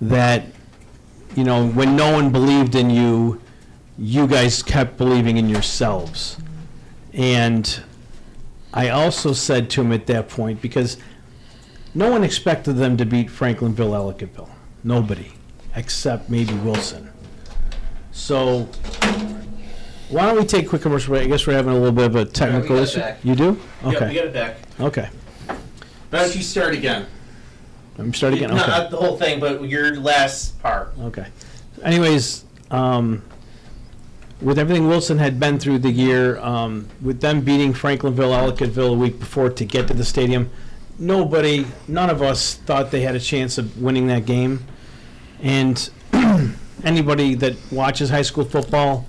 that, you know, when no one believed in you, you guys kept believing in yourselves. And I also said to him at that point, because no one expected them to beat Franklinville-Ellicottville. Nobody, except maybe Wilson. So why don't we take a quick commercial break? I guess we're having a little bit of a technical issue. You do? Okay. Yeah, we got it back. Okay. Why don't you start again? I'm starting again? Okay. Not the whole thing, but your last part. Okay. Anyways, with everything Wilson had been through the year, with them beating Franklinville-Ellicottville a week before to get to the stadium, none of us thought they had a chance of winning that game. And anybody that watches high school football,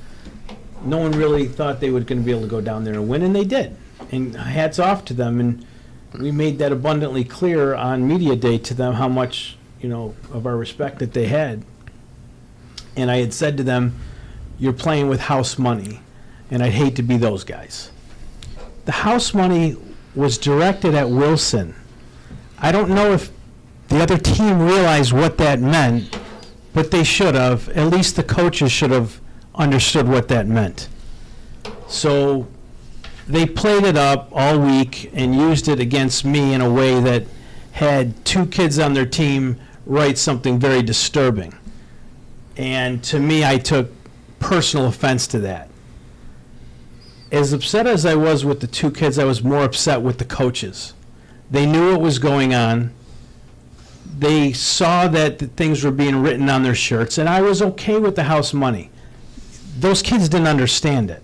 no one really thought they were going to be able to go down there and win, and they did. And hats off to them. And we made that abundantly clear on Media Day to them how much, you know, of our respect that they had. And I had said to them, you're playing with house money, and I'd hate to be those guys. The house money was directed at Wilson. I don't know if the other team realized what that meant, but they should have. At least the coaches should have understood what that meant. So they played it up all week and used it against me in a way that had two kids on their team write something very disturbing. And to me, I took personal offense to that. As upset as I was with the two kids, I was more upset with the coaches. They knew what was going on. They saw that the things were being written on their shirts, and I was okay with the house money. Those kids didn't understand it.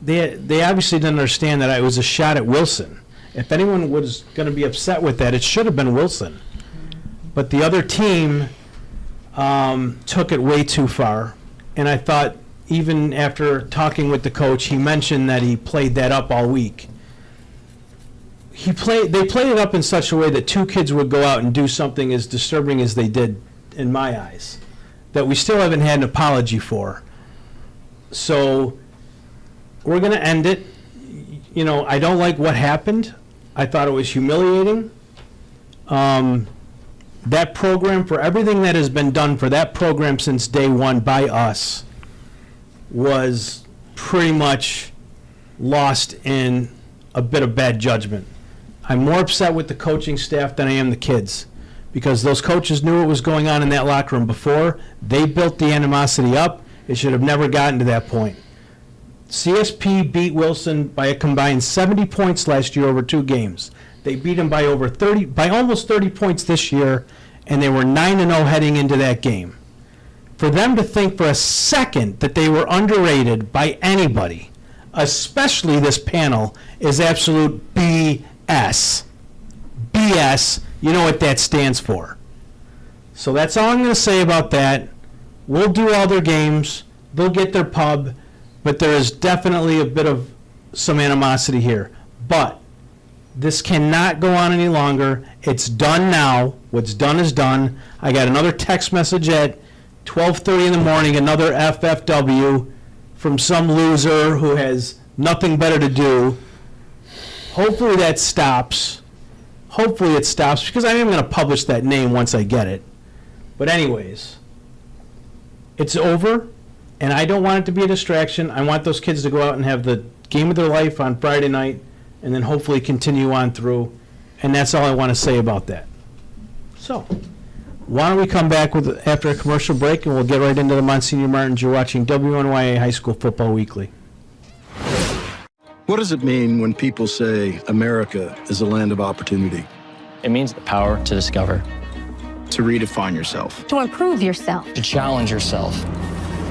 They obviously didn't understand that it was a shot at Wilson. If anyone was going to be upset with that, it should have been Wilson. But the other team took it way too far. And I thought, even after talking with the coach, he mentioned that he played that up all week. They played it up in such a way that two kids would go out and do something as disturbing as they did, in my eyes, that we still haven't had an apology for. So we're going to end it. You know, I don't like what happened. I thought it was humiliating. That program, for everything that has been done for that program since day one by us, was pretty much lost in a bit of bad judgment. I'm more upset with the coaching staff than I am the kids, because those coaches knew what was going on in that locker room before. They built the animosity up. It should have never gotten to that point. CSP beat Wilson by a combined 70 points last year over 2 games. They beat them by almost 30 points this year, and they were 9-0 heading into that game. For them to think for a second that they were underrated by anybody, especially this panel, is absolute BS. BS, you know what that stands for. So that's all I'm going to say about that. We'll do all their games. They'll get their pub. But there is definitely a bit of some animosity here. But this cannot go on any longer. It's done now. What's done is done. I got another text message at 12:30 in the morning, another FFW from some loser who has nothing better to do. Hopefully that stops. Hopefully it stops, because I am going to publish that name once I get it. But anyways, it's over. And I don't want it to be a distraction. I want those kids to go out and have the game of their life on Friday night, and then hopefully continue on through. And that's all I want to say about that. So, why don't we come back after a commercial break, and we'll get right into the Monsignor Martins. You're watching WNYA High School Football Weekly. What does it mean when people say America is a land of opportunity? It means the power to discover, To redefine yourself. To improve yourself. to challenge yourself.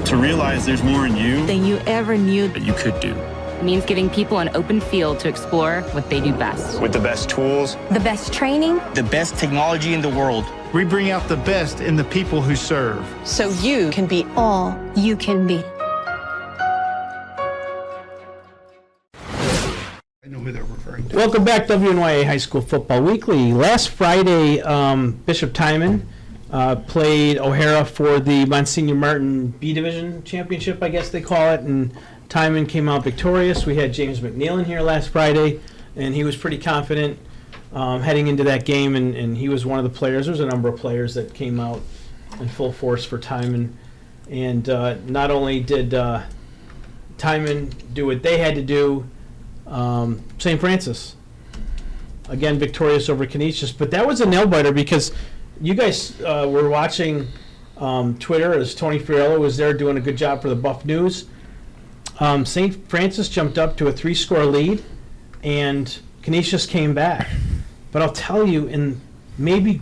To realize there's more in you Than you ever knew. that you could do. Means giving people an open field to explore what they do best. With the best tools, The best training. The best technology in the world. We bring out the best in the people who serve. So you can be All you can be. I know who they're referring to. Welcome back, WNYA High School Football Weekly. Last Friday, Bishop Timon played O'Hara for the Monsignor Martin B Division Championship, I guess they call it, and Timon came out victorious. We had James McNeil in here last Friday, and he was pretty confident heading into that game, and he was one of the players. There's a number of players that came out in full force for Timon. And not only did Timon do what they had to do, St. Francis, again, victorious over Canisius. But that was a nail-biter because you guys were watching Twitter as Tony Fiorello was there doing a good job for the Buff News. St. Francis jumped up to a 3-score lead, and Canisius came back. But I'll tell you, in maybe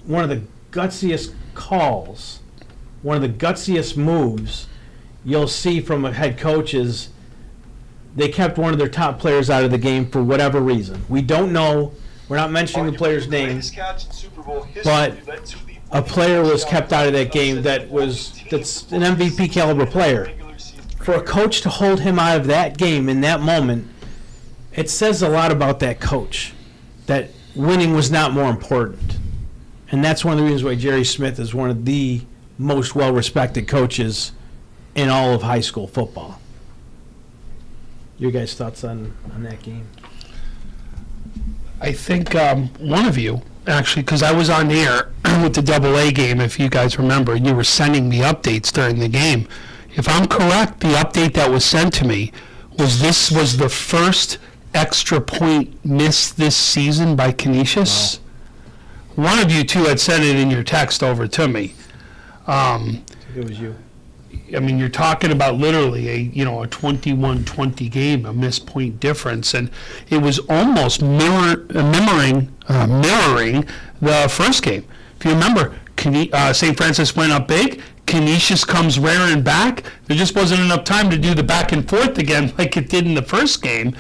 one of the gutsiest calls, one of the gutsiest moves you'll see from a head coach is they kept one of their top players out of the game for whatever reason. We don't know. We're not mentioning the player's name, but a player was kept out of that game that's an MVP caliber player. For a coach to hold him out of that game in that moment, it says a lot about that coach, that winning was not more important. And that's one of the reasons why Jerry Smith is one of the most well-respected coaches in all of high school football. Your guys' thoughts on that game? I think one of you, actually, because I was on air with the AA game, if you guys remember, and you were sending me updates during the game. If I'm correct, the update that was sent to me was this was the first extra point missed this season by Canisius. Wow. One of you two had sent it in your text over to me. I think it was you. I mean, you're talking about literally a 21-20 game, a missed point difference, and it was almost mirroring the first game. If you remember, St. Francis went up big. Canisius comes rearing back. There just wasn't enough time to do the back and forth again like it did in the first game.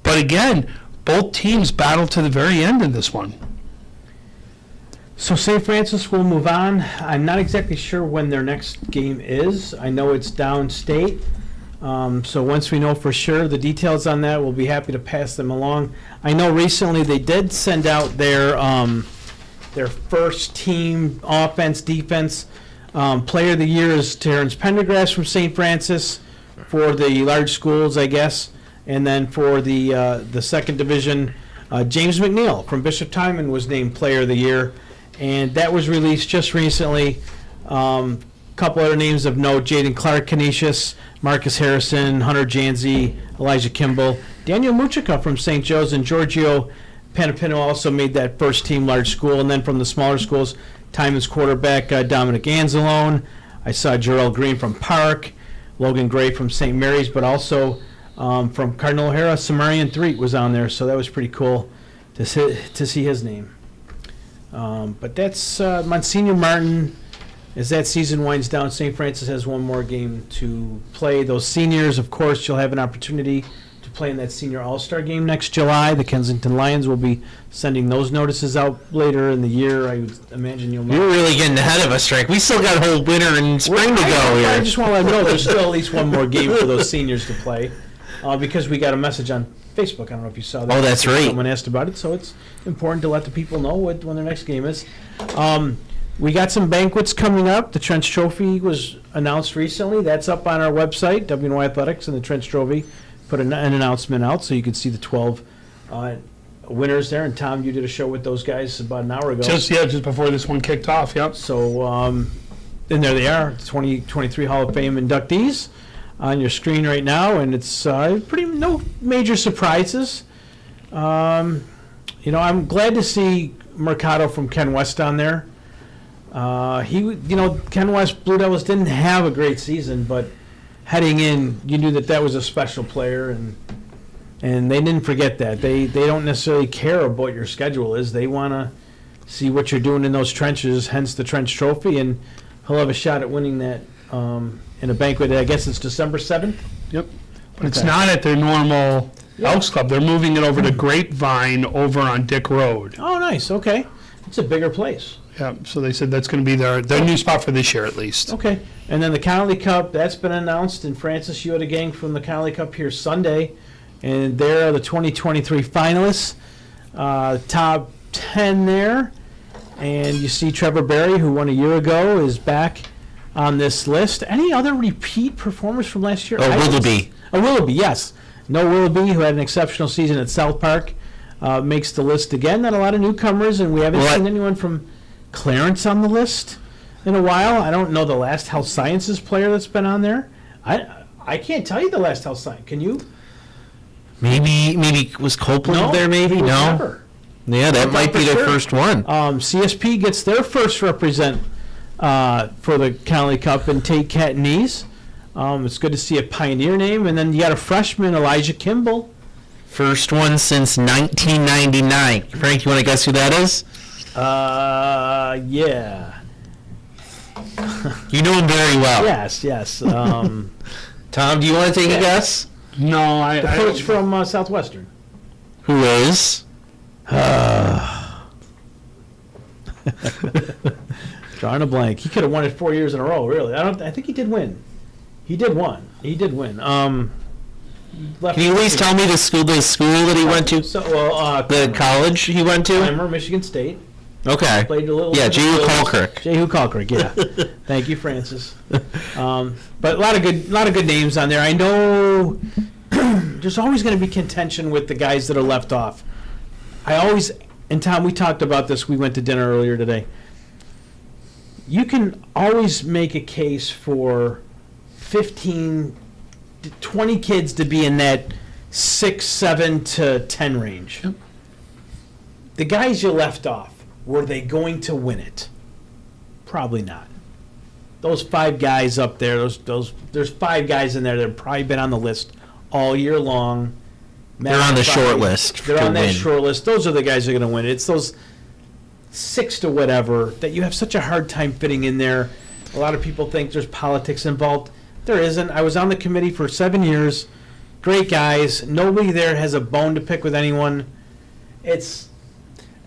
But again, both teams battled to the very end in this one. So St. Francis will move on. I'm not exactly sure when their next game is. I know it's downstate. So once we know for sure the details on that, we'll be happy to pass them along. I know recently they did send out their first team offense, defense. Player of the year is Terrence Pendergrass from St. Francis for the large schools, I guess. And then for the second division, James McNeil from Bishop Timon was named player of the year. And that was released just recently. Couple other names of note: Jaden Clark, Canisius, Marcus Harrison, Hunter Janzi, Elijah Kimball, Daniel Muchika from St. Joe's, and Giorgio Panapino also made that first team large school. And then from the smaller schools, Timon's quarterback Dominic Anzalone. I saw Jarrell Green from Park, Logan Gray from St. Mary's, but also from Cardinal O'Hara, Samarian Threet was on there, so that was pretty cool to see his name. But that's Monsignor Martin. As that season winds down, St. Francis has one more game to play. Those seniors, of course, you'll have an opportunity to play in that senior all-star game next July. The Kensington Lions will be sending those notices out later in the year. I would imagine you'll know. You're really getting ahead of us, Frank. We still got a whole winter and spring to go here. I just want to let you know there's still at least one more game for those seniors to play because we got a message on Facebook. I don't know if you saw that. Oh, that's right. Someone asked about it, so it's important to let the people know when their next game is. We got some banquets coming up. The Trench Trophy was announced recently. That's up on our website, WNY Athletics, and the Trench Trophy put an announcement out so you can see the 12 winners there. And Tom, you did a show with those guys about an hour ago. Just before this one kicked off, yep. So, and there they are, 2023 Hall of Fame inductees on your screen right now, and it's no major surprises. I'm glad to see Mercado from Ken West on there. Ken West Blue Devils didn't have a great season, but heading in, you knew that was a special player, and they didn't forget that. They don't necessarily care about what your schedule is. They want to see what you're doing in those trenches, hence the Trench Trophy, and he'll have a shot at winning that in a banquet. I guess it's December 7th? Yep. But it's not at their normal Elks Club. They're moving it over to Grapevine over on Dick Road. Oh, nice. Okay. It's a bigger place. Yeah, so they said that's going to be their new spot for this year at least. Okay. And then the Connolly Cup, that's been announced. And Francis, you had a gang from the Connolly Cup here Sunday. And there are the 2023 finalists. Top 10 there. And you see Trevor Berry, who won a year ago, is back on this list. Any other repeat performers from last year? Willoughby. Willoughby, yes. No Willoughby, who had an exceptional season at South Park, makes the list again. Not a lot of newcomers, and we haven't seen anyone from Clarence on the list. in a while. I don't know the last health sciences player that's been on there. I can't tell you the last health science. Can you? Maybe was Copeland there? Maybe he was no. never. Yeah, that might be their sure. first one. CSP gets their first represent for the Connolly Cup in Tate Catanese. It's good to see a Pioneer name, and then you got a freshman, Elijah Kimball. First one since 1999. Frank, you want to guess who that is? Yeah. You know him very well. Yes. Tom, do you want to take a guess? No, The coach from Southwestern. Who is? Drawing a blank. He could have won it 4 years in a row. Really, I think he did win. He did win. Can you at least tell me the school that he went to? The college he went to? Clymer, Michigan State. Okay. Played a little. Yeah, Jehu Colcrick. Jehu Colcrick. Yeah. Thank you, Francis. But a lot of good names on there. I know there's always going to be contention with the guys that are left off. And Tom, we talked about this. We went to dinner earlier today. You can always make a case for 15, 20 kids to be in that 6, 7 to 10 range. Yep. The guys you left off, were they going to win it? Probably not. Those 5 guys up there, there's 5 guys in there that have probably been on the list all year long. They're on the short list. They're on that win. short list. Those are the guys that are going to win it. It's those 6 to whatever that you have such a hard time fitting in there. A lot of people think there's politics involved. There isn't. I was on the committee for 7 years. Great guys. Nobody there has a bone to pick with anyone. And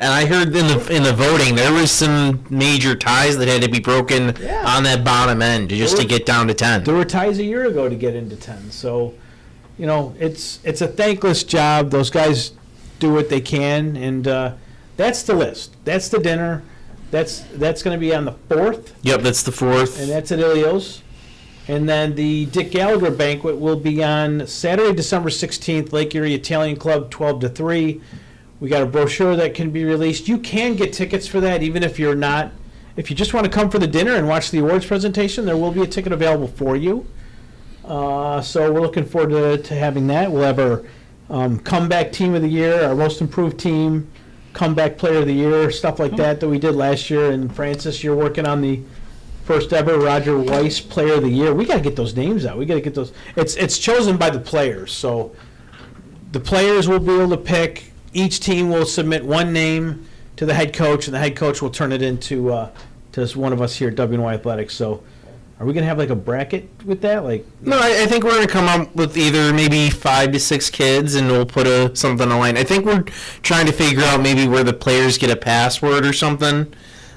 I heard in the voting there was some major ties that had to be broken on that bottom end to get down to 10. There were ties a year ago to get into 10. So, it's a thankless job. Those guys do what they can, and that's the list. That's the dinner. That's going to be on the 4th. Yep, that's the 4th. And that's at Ilios. And then the Dick Gallagher banquet will be on Saturday, December 16th, Lake Erie Italian Club, 12 to 3. We got a brochure that can be released. You can get tickets for that, even if you're not. If you just want to come for the dinner and watch the awards presentation, there will be a ticket available for you. So we're looking forward to having that. We'll have our comeback team of the year, our most improved team, comeback player of the year, stuff like that we did last year. And Francis, you're working on the first ever Roger Weiss player of the year. We got to get those names out. We got to get those. It's chosen by the players. So the players will be able to pick. Each team will submit one name to the head coach, and the head coach will turn it into to one of us here at WNY Athletics. So are we going to have like a bracket with that? No, I think we're going to come up with either maybe 5 to 6 kids, and we'll put something online. I think we're trying to figure out maybe where the players get a password or something.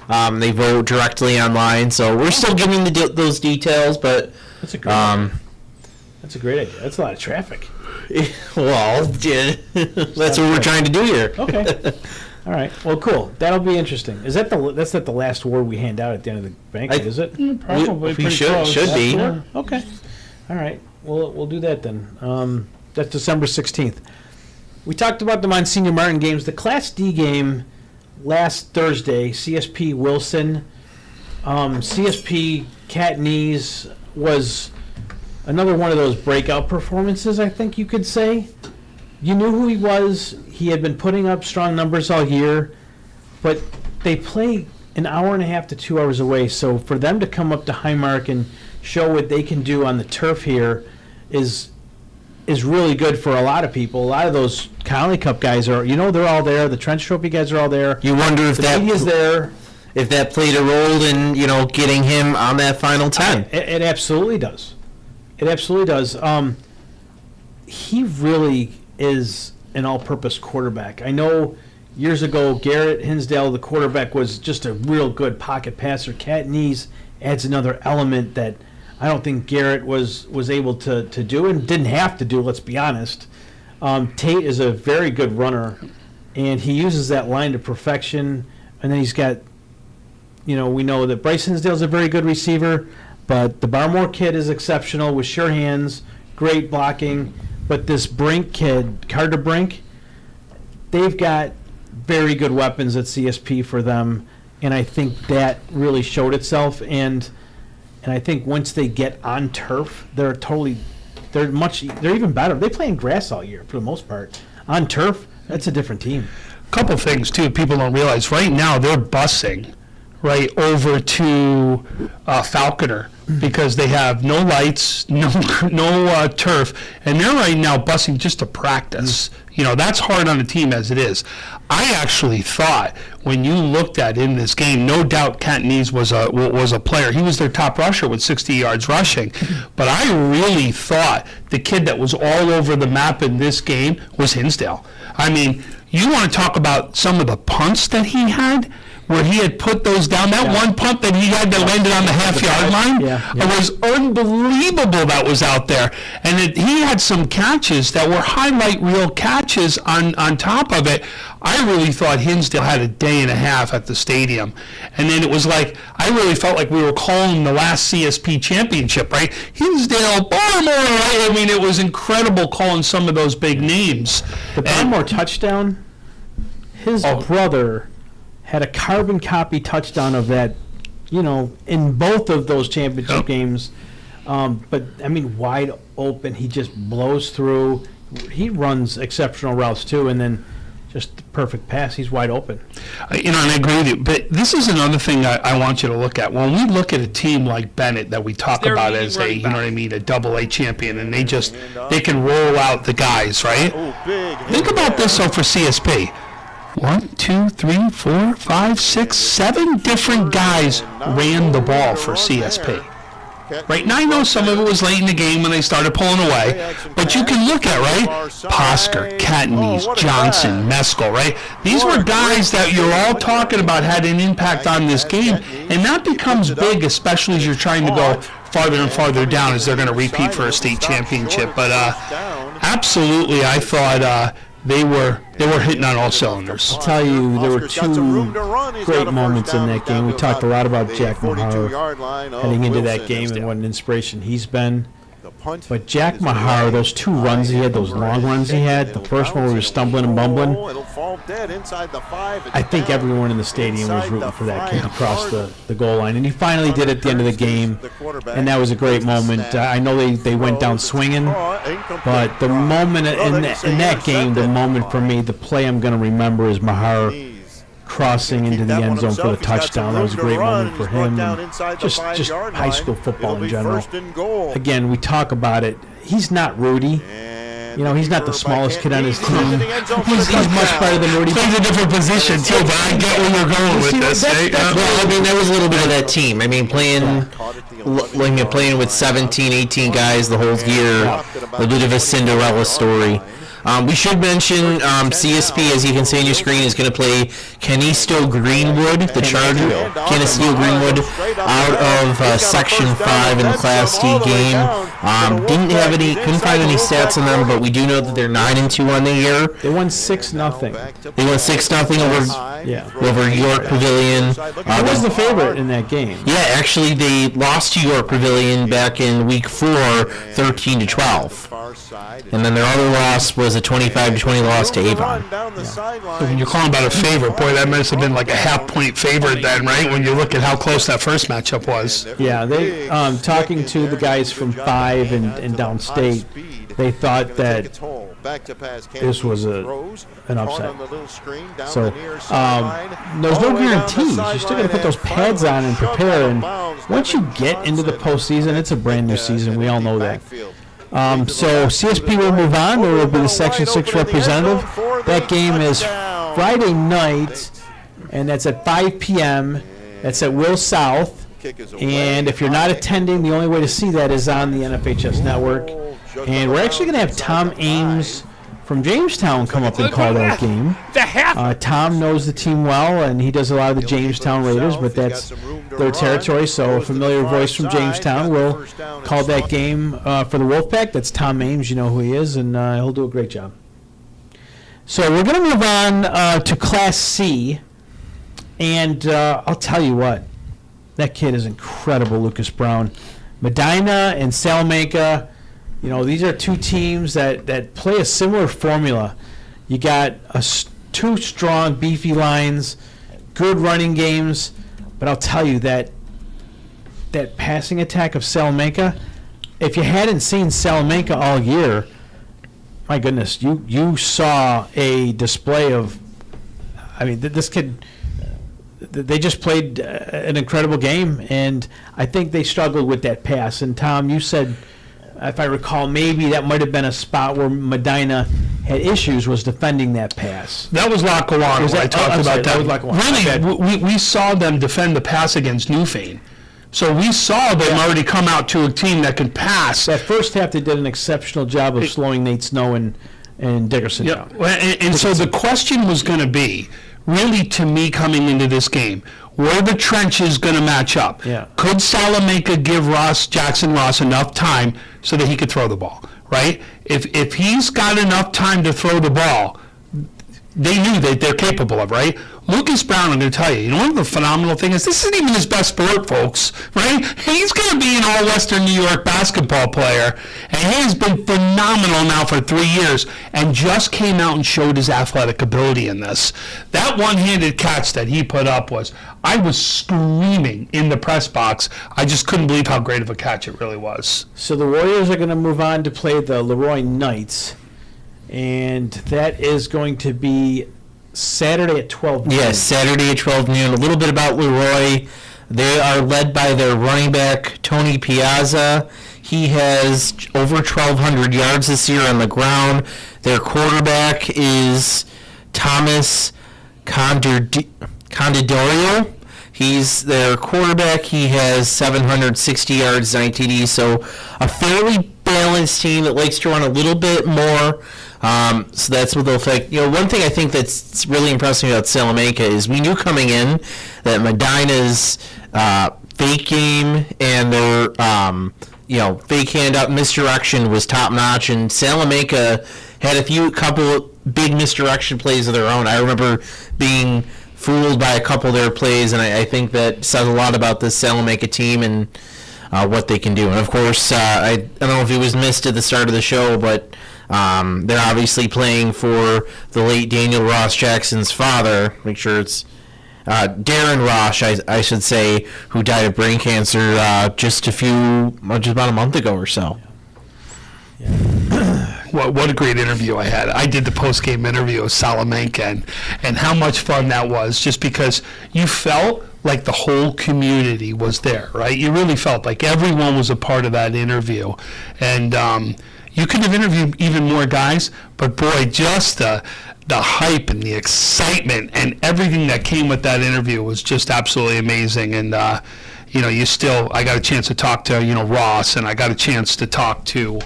They vote directly online, so we're still getting those details. But that's a great idea. That's a great idea. That's a lot of traffic. Well, yeah, that's what we're trying to do here. Okay. All right. Well, cool. That'll be interesting. That's not the last award we hand out at the end of the banquet, is it? Probably we should be. Okay. All right. We'll do that then. That's December 16th. We talked about the Monsignor Martin games. The Class D game last Thursday, CSP Wilson, CSP Catanese was another one of those breakout performances, I think you could say. You knew who he was. He had been putting up strong numbers all year, but they play an hour and a half to 2 hours away. So for them to come up to Highmark and show what they can do on the turf here is really good for a lot of people. A lot of those Connolly Cup guys are, they're all there. The Trench Trophy guys are all there. You wonder if the media's there. If that played a role in, getting him on that final 10. It absolutely does. It absolutely does. He really is an all-purpose quarterback. I know years ago, Garrett Hinsdale, the quarterback, was just a real good pocket passer. Catanese adds another element that I don't think Garrett was able to do and didn't have to do, let's be honest. Tate is a very good runner, and he uses that line to perfection. And then he's got, we know that Bryce Hinsdale's a very good receiver, but the Barmore kid is exceptional with sure hands, great blocking. But this Brink kid, Carter Brink, they've got very good weapons at CSP for them. and I think that really showed itself. And I think once they get on turf, they're even better. They play in grass all year for the most part. On turf, that's a different team. Couple things too people don't realize. Right now they're busing right over to Falconer because they have no lights, no turf, and they're right now busing just to practice. You know, that's hard on a team as it is. I actually thought when you looked at in this game, no doubt Cantonese was a player. He was their top rusher with 60 yards rushing. But I really thought the kid that was all over the map in this game was Hinsdale. I mean, you want to talk about some of the punts that he had, where he had put those down. That one punt that he had that landed on the half-yard line, it was unbelievable that was out there. And he had some catches that were highlight reel catches on top of it. I really thought Hinsdale had a day and a half at the stadium. And then it was like, I really felt like we were calling the last CSP championship, right? Hinsdale, Baltimore, right? I mean, it was incredible calling some of those big names. The Baltimore touchdown, his brother had a carbon copy touchdown of that, in both of those championship games. But, I mean, wide open. He just blows through. He runs exceptional routes, too, and then just the perfect pass. He's wide open. And I agree with you. But this is another thing I want you to look at. When we look at a team like Bennett that we talk about as a double-A champion, and they can roll out the guys, right? Think about this, though, for CSP. 1, 2, 3, 4, 5, 6, 7 different guys ran the ball for CSP. Right now, I know some of it was late in the game when they started pulling away, but you can look at, right, Posker, Catanese, Johnson, Meskel, right? These were guys that you're all talking about had an impact on this game, and that becomes big, especially as you're trying to go farther and farther down as they're going to repeat for a state championship. But absolutely, I thought they were hitting on all cylinders. I'll tell you, there were two great moments in that game. We talked a lot about Jack Mahar heading into that game and what an inspiration he's been. But Jack Mahar, those two runs he had, those long runs he had, the first one where he was stumbling and bumbling, I think everyone in the stadium was rooting for that kid to cross the goal line. And he finally did at the end of the game, and that was a great moment. I know they went down swinging, but the moment in that game, the moment for me, the play I'm going to remember is Mahar crossing into the end zone for the touchdown. That was a great moment for him. And just high school football in general. Again, we talk about it. He's not Rudy. He's not the smallest kid on his team. He's much better than Rudy. Plays a different position too, but I get where you're going with this. Well, I mean, that was a little bit of that team. I mean, playing with 17, 18 guys the whole year, a bit of a Cinderella story. We should mention CSP, as you can see on your screen, is going to play Canisto Greenwood, the Charger. Canisto Greenwood out of Section 5 in the Class D game. Couldn't find any stats on them, but we do know that they're 9-2 on the year. They won 6-0. They won 6-0 over York Pavilion. Who was the favorite in that game? Yeah, actually, they lost to York Pavilion back in Week 4, 13-12. And then their other loss was a 25-20 loss to Avon. So when you're calling about a favorite, boy, that must have been like a half-point favorite then, right? When you look at how close that first matchup was. Yeah, they talking to the guys from 5 and downstate, they thought that this was an upset. So there's no guarantees. You're still going to put those pads on and prepare. And once you get into the postseason, it's a brand new season. We all know that. So CSP will move on. There will be the Section 6 representative. That game is Friday night, and that's at 5 p.m. That's at Will South. And if you're not attending, the only way to see that is on the NFHS network. And we're actually going to have Tom Ames from Jamestown come up and call that game. Tom knows the team well, and he does a lot of the Jamestown Raiders, but that's their territory, so a familiar voice from Jamestown will call that game for the Wolfpack. That's Tom Ames. You know who he is, and he'll do a great job. So we're going to move on to Class C, and I'll tell you what, that kid is incredible, Lucas Brown. Medina and Salamanca, these are two teams that play a similar formula. You got two strong, beefy lines, good running games, but I'll tell you that passing attack of Salamanca, if you hadn't seen Salamanca all year, my goodness, you saw a display of, I mean, this kid, they just played an incredible game, and I think they struggled with that pass. And Tom, you said, if I recall, maybe that might have been a spot where Medina had issues, was defending that pass. That was Lackawanna. Was that- I talked I'm sorry, about that that. was Lackawanna. Really, we saw them defend the pass against Newfane. So we saw them already come out to a team that could pass. That first half, they did an exceptional job of slowing Nate Snow and Dickerson Yeah, down. and so the question was going to be, really, to me, coming into this game, were the trenches going to match up? Yeah. Could Salamanca give Jackson Ross enough time so that he could throw the ball, right? If he's got enough time to throw the ball, they knew that they're capable of, right? Lucas Brown, I'm going to tell you, one of the phenomenal thing is this isn't even his best sport, folks, right? He's going to be an all-Western New York basketball player, and he has been phenomenal now for 3 years, and just came out and showed his athletic ability in this. That one-handed catch that he put up I was screaming in the press box. I just couldn't believe how great of a catch it really was. So the Warriors are going to move on to play the Leroy Knights, and that is going to be Saturday at 12 noon. Yes, Saturday at 12 noon. A little bit about Leroy. They are led by their running back, Tony Piazza. He has over 1,200 yards this year on the ground. Their quarterback is Thomas Condidorio. He's their quarterback. He has 760 yards, 9 TDs. So a fairly balanced team that likes to run a little bit more. So that's what they'll affect. One thing I think that's really impressive about Salamanca is we knew coming in that Medina's fake game and their fake handout misdirection was top notch, and Salamanca had a couple big misdirection plays of their own. I remember being fooled by a couple of their plays, and I think that says a lot about this Salamanca team and what they can do. And of course, I don't know if it was missed at the start of the show, but they're obviously playing for the late Daniel Ross Jackson's father. Make sure it's Darren Ross, I should say, who died of brain cancer just about a month ago or so. What a great interview I had. I did the post-game interview of Salamanca, and how much fun that was, just because you felt like the whole community was there, right? You really felt like everyone was a part of that interview. And you could have interviewed even more guys, but boy, just the hype and the excitement and everything that came with that interview was just absolutely amazing. And I got a chance to talk to Ross, and I got a chance to talk to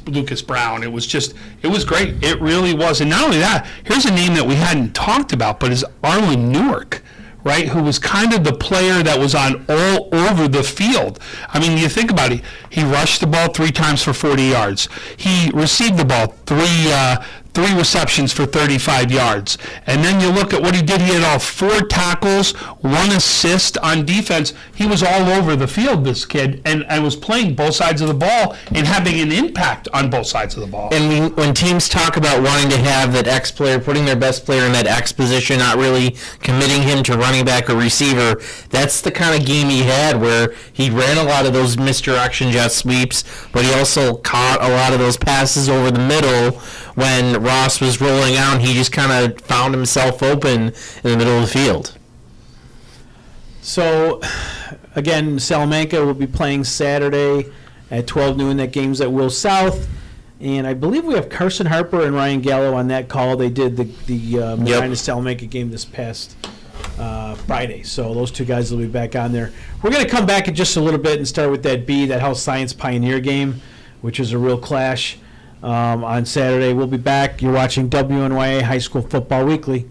Lucas Brown. It was great. It really was. And not only that, here's a name that we hadn't talked about, but is Arlen Newark, right, who was kind of the player that was on all over the field. I mean, you think about it. He rushed the ball 3 times for 40 yards. He received the ball three receptions for 35 yards. And then you look at what he did. He had all 4 tackles, 1 assist on defense. He was all over the field, this kid, and was playing both sides of the ball and having an impact on both sides of the ball. And when teams talk about wanting to have that X player, putting their best player in that X position, not really committing him to running back or receiver, that's the kind of game he had, where he ran a lot of those misdirection jet sweeps, but he also caught a lot of those passes over the middle. When Ross was rolling out, he just kind of found himself open in the middle of the field. So, again, Salamanca will be playing Saturday at 12 noon. That game's at Will South. And I believe we have Carson Harper and Ryan Gallo on that call. They did the Medina Salamanca game this past Friday. So those 2 guys will be back on there. We're going to come back in just a little bit and start with that Health Science Pioneer game, which is a real clash. On Saturday. We'll be back. You're watching WNYA High School Football Weekly.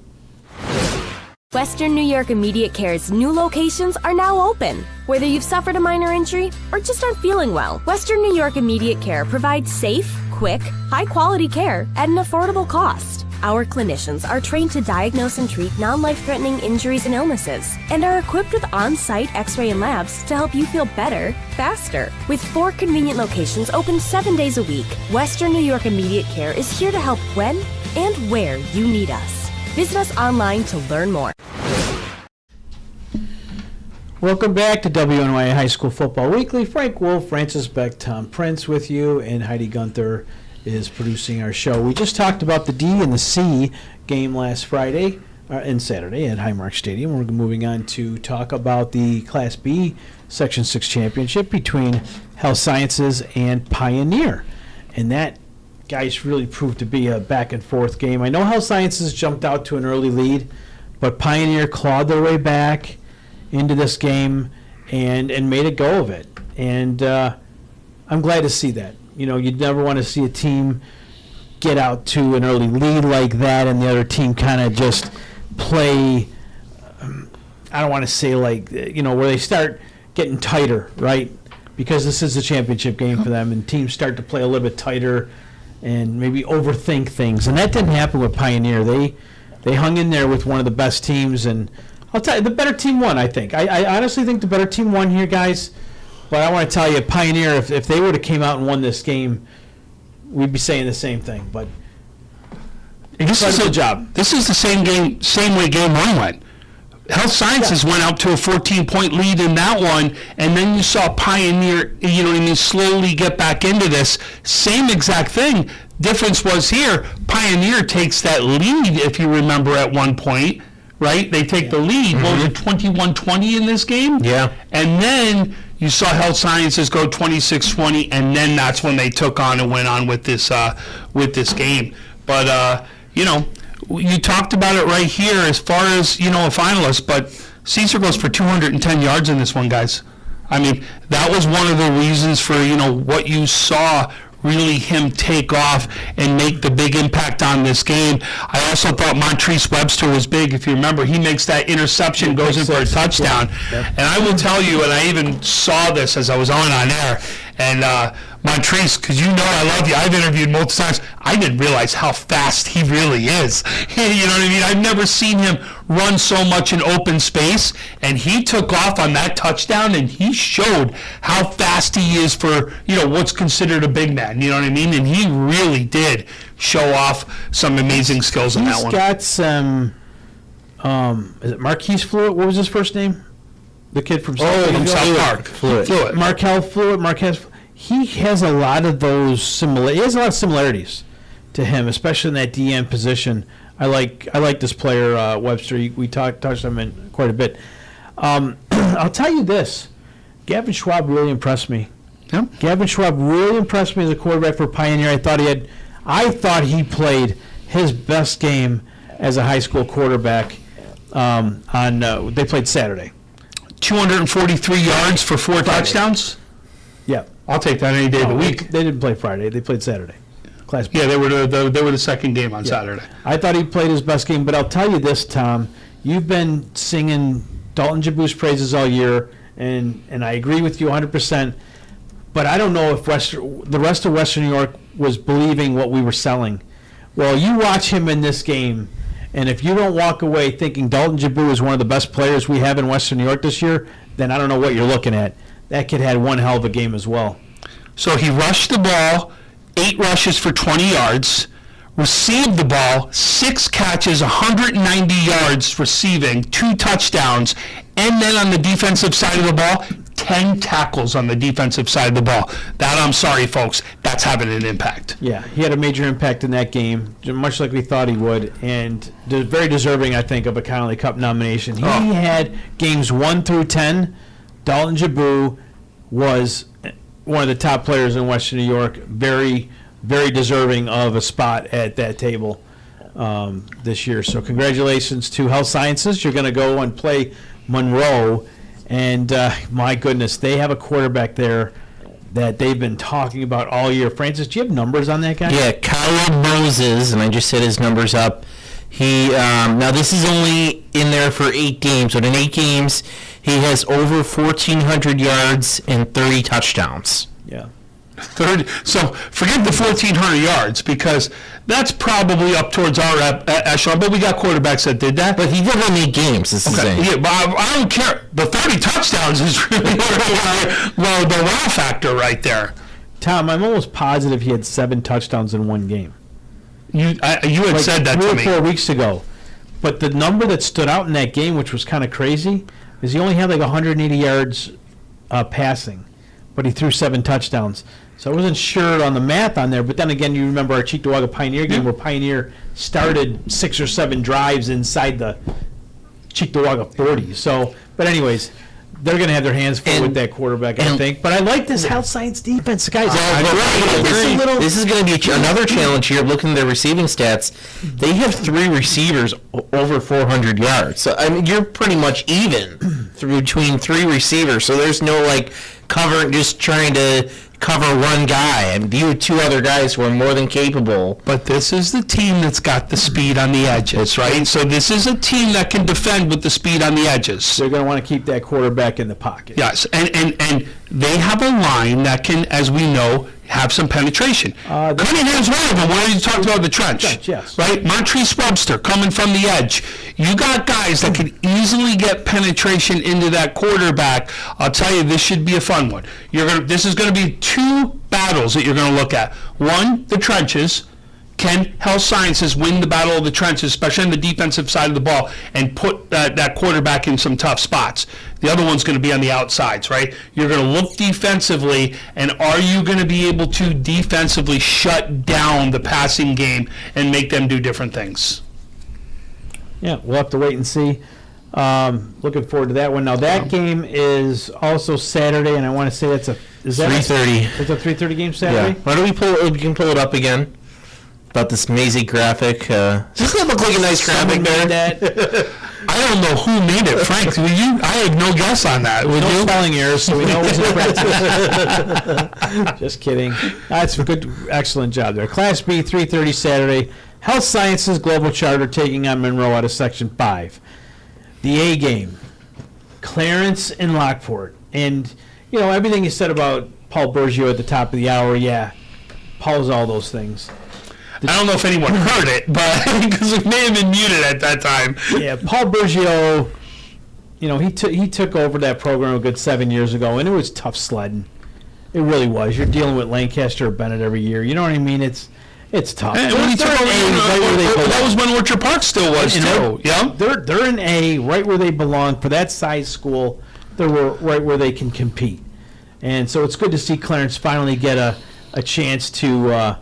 Western New York Immediate Care's new locations are now open. Whether you've suffered a minor injury or just aren't feeling well, Western New York Immediate Care provides safe, quick, high-quality care at an affordable cost. Our clinicians are trained to diagnose and treat non-life-threatening injuries and illnesses, and are equipped with on-site x-ray and labs to help you feel better, faster. With 4 convenient locations open 7 days a week, Western New York Immediate Care is here to help when and where you need us. Visit us online to learn more. Welcome back to WNYA High School Football Weekly. Frank Wolf, Francis Beck, Tom Prince with you, and Heidi Gunther is producing our show. We just talked about the D and the C game last Friday and Saturday at Highmark Stadium. We're moving on to talk about the Class B Section 6 championship between Health Sciences and Pioneer. And that, guys, really proved to be a back-and-forth game. I know Health Sciences jumped out to an early lead, but Pioneer clawed their way back into this game and made a go of it. And I'm glad to see that. You know, you'd never want to see a team get out to an early lead like that and the other team kind of just play, I don't want to say like, you know, where they start getting tighter, right? Because this is a championship game for them, and teams start to play a little bit tighter and maybe overthink things. And that didn't happen with Pioneer. They hung in there with one of the best teams, and I'll tell you, the better team won, I think. I honestly think the better team won here, guys. But I want to tell you, Pioneer, if they would have came out and won this game, we'd be saying the same thing. But this is a job. This is the same way game one went. Health Sciences went up to a 14-point lead in that one, and then you saw Pioneer, you know what I mean, slowly get back into this. Same exact thing. Difference was here, Pioneer takes that lead, if you remember, at one point. Right? They take the lead. What was it, 21-20 in this game? Yeah. And then you saw Health Sciences go 26-20, and then that's when they took on and went on with this game. But, you know, you talked about it right here as far as, you know, a finalist, but Caesar goes for 210 yards in this one, guys. I mean, that was one of the reasons for, you know, what you saw really him take off and make the big impact on this game. I also thought Montrese Webster was big. If you remember, he makes that interception, goes in for a touchdown. Yep. And I will tell you, and I even saw this as I was on air, and Montrese, because you know I love you, I've interviewed multiple times, I didn't realize how fast he really is. You know what I mean? I've never seen him run so much in open space, and he took off on that touchdown, and he showed how fast he is for, you know, what's considered a big man, you know what I mean? And he really did show off some amazing skills in that one. He's got some, is it Marquise Fluid? What was his first name? The kid from South Park. Fluid. Marquez Fluid. He has a lot of those similarities to him, especially in that DM position. I like this player, Webster. We touched on him quite a bit. I'll tell you this: Gavin Schwab really impressed me. Yeah. Gavin Schwab really impressed me as a quarterback for Pioneer. I thought he played his best game as a high school quarterback. They played Saturday. 243 yards for 4 touchdowns. Yeah. I'll take that any day of the week. They didn't play Friday. They played Saturday. Class B. Yeah, they were the second game on Saturday. I thought he played his best game, but I'll tell you this, Tom. You've been singing Dalton Jabu's praises all year, and I agree with you 100%. But I don't know if the rest of Western New York was believing what we were selling. Well, you watch him in this game, and if you don't walk away thinking Dalton Jabu is one of the best players we have in Western New York this year, then I don't know what you're looking at. That kid had one hell of a game as well. So he rushed the ball, 8 rushes for 20 yards, received the ball, 6 catches, 190 yards receiving, 2 touchdowns, and then on the defensive side of the ball, 10 tackles on the defensive side of the ball. That, I'm sorry, folks, that's having an impact. Yeah, he had a major impact in that game, much like we thought he would, and very deserving, I think, of a Connolly Cup nomination. He had games 1 through 10. Dalton Jabu was one of the top players in Western New York, very, very deserving of a spot at that table this year. So congratulations to Health Sciences. You're going to go and play Monroe, and my goodness, they have a quarterback there that they've been talking about all year. Francis, do you have numbers on that guy? Yeah, Kyle Moses, and I just set his numbers up. He now this is only in there for 8 games, but in 8 games he has over 1,400 yards and 30 touchdowns. Yeah. 30. So forget the 1,400 yards, because that's probably up towards our echelon. But we got quarterbacks that did that. But he did only 8 games. This is yeah, but I don't care. The 30 touchdowns is really the wow factor right there. Tom, I'm almost positive he had 7 touchdowns in one game. You had said that to me 3 or 4 weeks ago. But the number that stood out in that game, which was kind of crazy, is he only had like 180 yards passing, but he threw 7 touchdowns. So I wasn't sure on the math on there, but then again, you remember our Cheektowaga Pioneer game where Pioneer started 6 or 7 drives inside the Cheektowaga 40. So, but anyways, they're going to have their hands full with that quarterback, I think. But I like this health science defense, guys. This is going to be another challenge here. Looking at their receiving stats, they have 3 receivers over 400 yards. So I mean, you're pretty much even between 3 receivers. So there's no like cover, just trying to cover one guy, and you have 2 other guys who are more than capable. But this is the team that's got the speed on the edges, right? So this is a team that can defend with the speed on the edges. They're going to want to keep that quarterback in the pocket. Yes, and they have a line that can, as we know, have some penetration. Cunningham's one of them. When you talked about the trench, yes. Right? Montrese Webster coming from the edge. You got guys that can easily get penetration into that quarterback. I'll tell you, this should be a fun one. This is going to be 2 battles that you're going to look at. One, the trenches. Can health sciences win the battle of the trenches, especially on the defensive side of the ball, and put that quarterback in some tough spots? The other one's going to be on the outsides, right? You're going to look defensively, and are you going to be able to defensively shut down the passing game and make them do different things? Yeah, we'll have to wait and see. Looking forward to that one. Now, that game is also Saturday, and I want to say that's 3:30. It's a 3:30 game Saturday? Yeah. Why don't we can pull it up again? About this mazy graphic. Doesn't it look like a nice graphic there? I don't know who made it, Frank. I had no guess on that. No spelling errors, so we know it was practice. Just kidding. That's a good, excellent job there. Class B, 3:30 Saturday. Health Sciences Global Charter taking on Monroe out of Section 5. The A game, Clarence and Lockport. And, everything you said about Paul Bergio at the top of the hour, yeah, Paul's all those things. I don't know if anyone heard it, but because it may have been muted at that time. Yeah, Paul Bergio, he took over that program a good 7 years ago, and it was tough sledding. It really was. You're dealing with Lancaster or Bennett every year. You know what I mean? It's tough. And that was when Orchard Park still was too. Yeah, they're in A, right where they belong. For that size school, they're right where they can compete. And so it's good to see Clarence finally get a chance to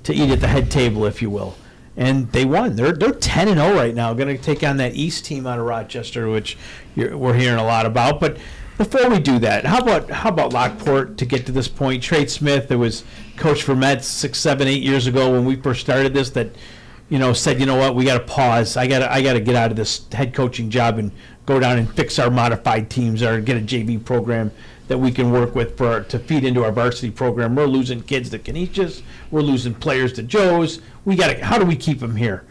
eat at the head table, if you will. And they won. They're 10-0 right now. Going to take on that East team out of Rochester, which we're hearing a lot about. But before we do that, how about Lockport to get to this point? Trey Smith, that was coach for Mets 6, 7, 8 years ago when we first started this, that said, you know what, we got to pause. I got to get out of this head coaching job and go down and fix our modified teams or get a JV program that we can work with to feed into our varsity program. We're losing kids to Canisius. We're losing players to Joe's. How do we keep them here?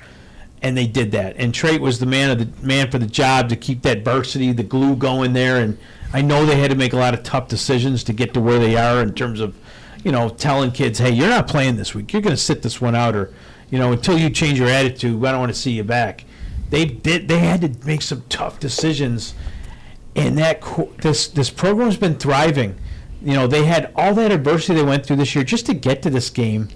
And they did that. And Trey was the man for the job to keep that varsity, the glue going there. And I know they had to make a lot of tough decisions to get to where they are in terms of, telling kids, hey, you're not playing this week. You're going to sit this one out, or, until you change your attitude, I don't want to see you back. They had to make some tough decisions. And this program's been thriving. They had all that adversity they went through this year just to get to this game.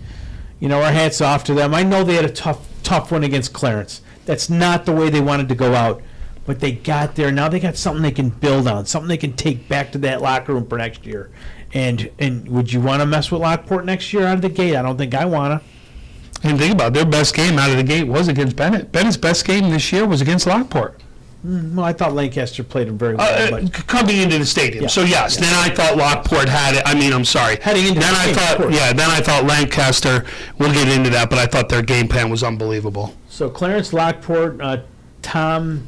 Our hats off to them. I know they had a tough one against Clarence. That's not the way they wanted to go out, but they got there. Now they got something they can build on, something they can take back to that locker room for next year. And would you want to mess with Lockport next year out of the gate? I don't think I want to. And think about it, their best game out of the gate was against Bennett. Bennett's best game this year was against Lockport. Well, I thought Lancaster played him very well. Coming into the stadium, yeah. So yes. Then I thought Lockport had it. I'm sorry. Heading into then I thought Lancaster. We'll get into that, but I thought their game plan was unbelievable. So Clarence, Lockport, Tom,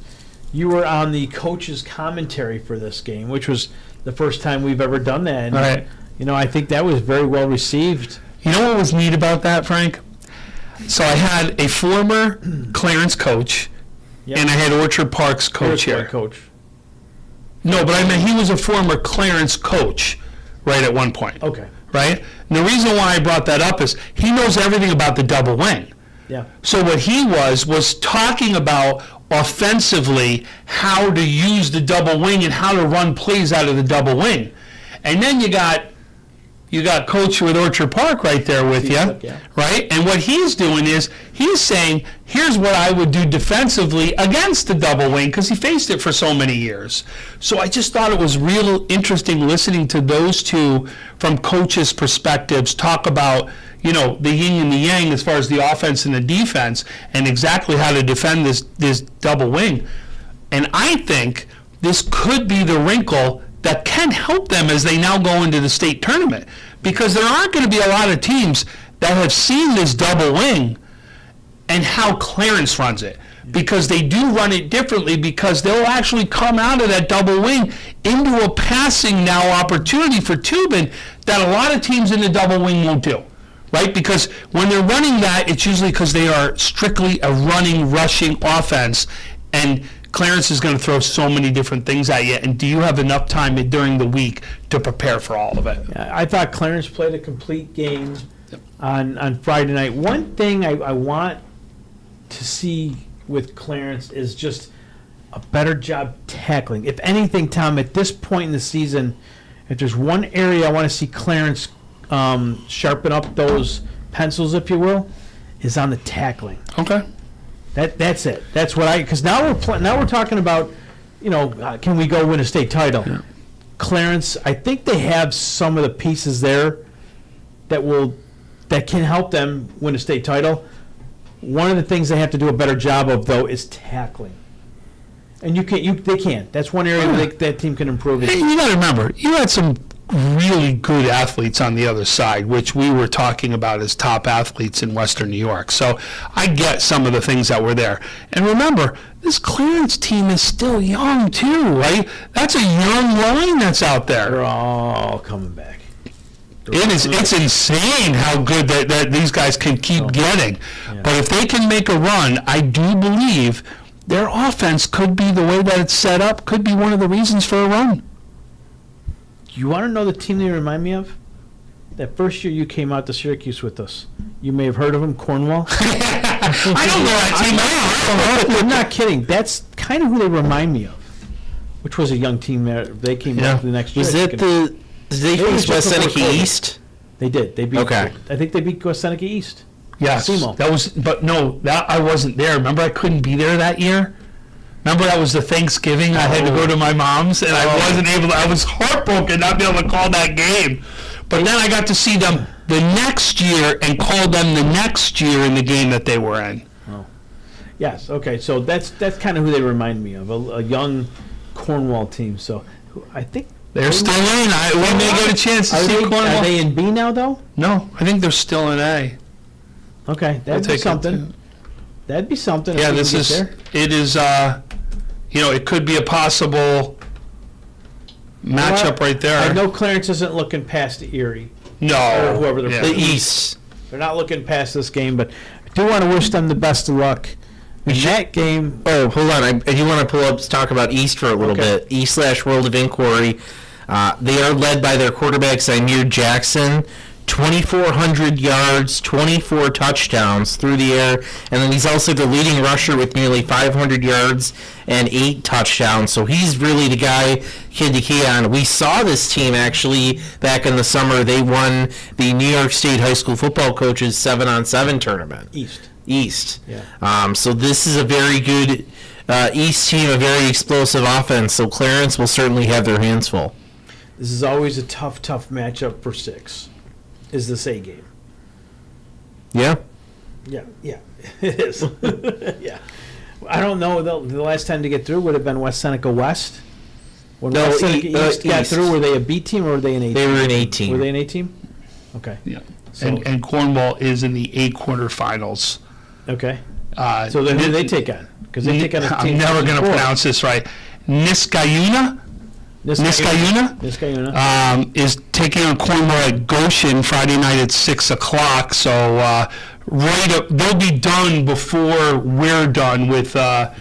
you were on the coach's commentary for this game, which was the first time we've ever done that. And, all right. I think that was very well received. You know what was neat about that, Frank? So I had a former Clarence coach. Yep. And I had Orchard Park's coach here. Coach. No, but I mean, he was a former Clarence coach, right, at one point. Okay. Right? And the reason why I brought that up is he knows everything about the double wing. Yeah. So what he was talking about offensively how to use the double wing and how to run plays out of the double wing. And then you got You got Coach with Orchard Park right there with you, yeah. right? And what he's doing is he's saying, here's what I would do defensively against the double wing, because he faced it for so many years. So I just thought it was real interesting listening to those two from coaches' perspectives talk about, you know, the yin and the yang as far as the offense and the defense and exactly how to defend this double wing. And I think this could be the wrinkle that can help them as they now go into the state tournament, because there aren't going to be a lot of teams that have seen this double wing and how Clarence runs it, because they do run it differently, because they'll actually come out of that double wing into a passing now opportunity for Tubin that a lot of teams in the double wing won't do, right? Because when they're running that, it's usually because they are strictly a running, rushing offense, and Clarence is going to throw so many different things at you, and do you have enough time during the week to prepare for all of it? I thought Clarence played a complete game on Friday night. One thing I want to see with Clarence is just a better job tackling. If anything, Tom, at this point in the season, if there's one area I want to see Clarence sharpen up those pencils, if you will, is on the tackling. Okay. That's it. That's what because now we're talking about, you know, can we go win a state title? Yeah. Clarence, I think they have some of the pieces there that can help them win a state title. One of the things they have to do a better job of, though, is tackling. And they can't. That's one area where that team can improve. Hey, you got to remember, you had some really good athletes on the other side, which we were talking about as top athletes in Western New York. So I get some of the things that were there. And remember, this Clarence team is still young too, right? That's a young line that's out there. They're all coming back. It's insane how good that these guys can keep getting. Yeah. But if they can make a run, I do believe their offense could be, the way that it's set up, could be one of the reasons for a run. You want to know the team they remind me of? That first year you came out to Syracuse with us. You may have heard of them, Cornwall. I don't know that team. I'm not kidding. That's kind of who they remind me of. Which was a young team there. They came back the next year. Was it did they face West Seneca East? They did. They beat. Okay. I think they beat West Seneca East. Yes. SEMO. That was, but no, that I wasn't there. Remember, I couldn't be there that year. Remember, that was the Thanksgiving. I had to go to my mom's, and I wasn't able to. I was heartbroken not being able to call that game. But then I got to see them the next year and call them the next year in the game that they were in. Oh. Yes. Okay. So that's kind of who they remind me of, a young Cornwall team. So I think they're still in. We may get a chance to see Cornwall. Are they in B now, though? No, I think they're still in A. Okay, that'd be something. That'd be something. Yeah, this is. It is. It could be a possible matchup right there. I know Clarence isn't looking past Erie. No. Or whoever they're playing. The East. They're not looking past this game, but I do want to wish them the best of luck in that game. Oh, hold on. I do want to talk about East for a little bit. East/World of Inquiry. They are led by their quarterback, Zymir Jackson. 2,400 yards, 24 touchdowns through the air, and then he's also the leading rusher with nearly 500 yards and 8 touchdowns. So he's really the kid to key on. We saw this team actually back in the summer. They won the New York State High School Football Coaches 7-on-7 tournament. East. Yeah. So this is a very good East team, a very explosive offense. So Clarence will certainly have their hands full. This is always a tough matchup for 6. Is this A game? Yeah. Yeah, it is. Yeah. I don't know. The last time to get through would have been West Seneca West. When West Seneca East got through, were they a B team or were they an A team? They were an A team. Were they an A team? Okay. Yeah. So, and Cornwall is in the A quarterfinals. Okay. So then who do they take on? Because they take on a team. I'm never going to pronounce this right. Niskayuna is taking on Cornwall at Goshen Friday night at 6 o'clock. So they'll be done before we're done with our